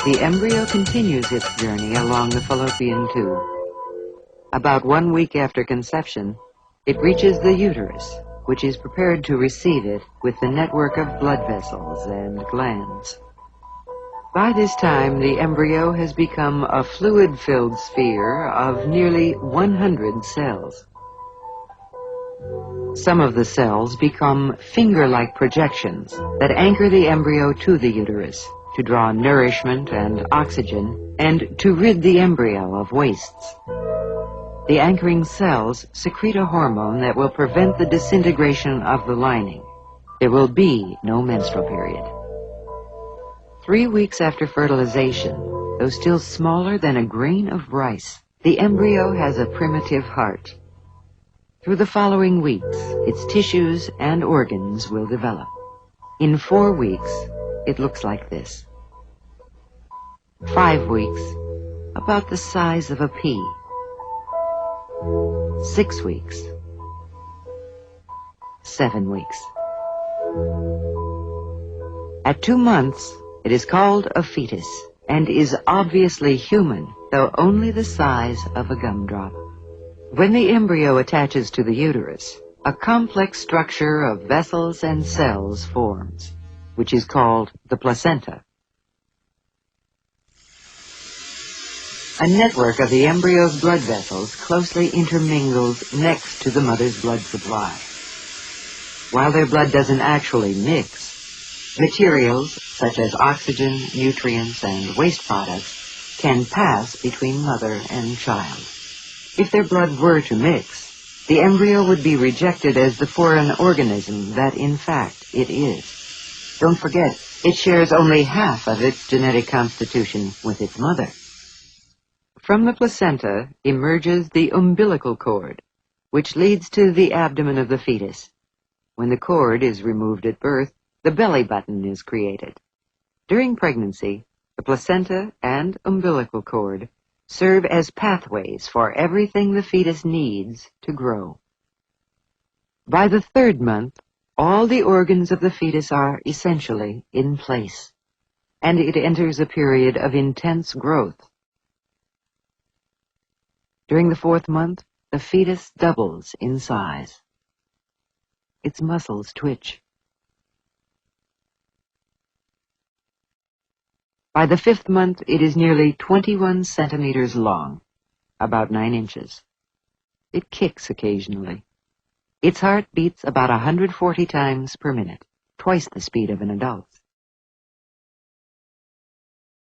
the embryo continues its journey along the fallopian tube. About 1 week after conception, it reaches the uterus, which is prepared to receive it with the network of blood vessels and glands. By this time, the embryo has become a fluid-filled sphere of nearly 100 cells. Some of the cells become finger-like projections that anchor the embryo to the uterus to draw nourishment and oxygen and to rid the embryo of wastes. The anchoring cells secrete a hormone that will prevent the disintegration of the lining. There will be no menstrual period. 3 weeks after fertilization, though still smaller than a grain of rice, the embryo has a primitive heart. Through the following weeks, its tissues and organs will develop. In 4 weeks, it looks like this. 5 weeks, about the size of a pea. 6 weeks. 7 weeks. At 2 months, it is called a fetus and is obviously human, though only the size of a gumdrop. When the embryo attaches to the uterus, a complex structure of vessels and cells forms, which is called the placenta. A network of the embryo's blood vessels closely intermingles next to the mother's blood supply. While their blood doesn't actually mix, materials such as oxygen, nutrients, and waste products can pass between mother and child. If their blood were to mix, the embryo would be rejected as the foreign organism that, in fact, it is. Don't forget, it shares only half of its genetic constitution with its mother. From the placenta emerges the umbilical cord, which leads to the abdomen of the fetus. When the cord is removed at birth, the belly button is created. During pregnancy, the placenta and umbilical cord serve as pathways for everything the fetus needs to grow. By the 3rd month, all the organs of the fetus are essentially in place, and it enters a period of intense growth. During the 4th month, the fetus doubles in size. Its muscles twitch. By the 5th month, it is nearly 21 centimeters long, about 9 inches. It kicks occasionally. Its heart beats about 140 times per minute, twice the speed of an adult.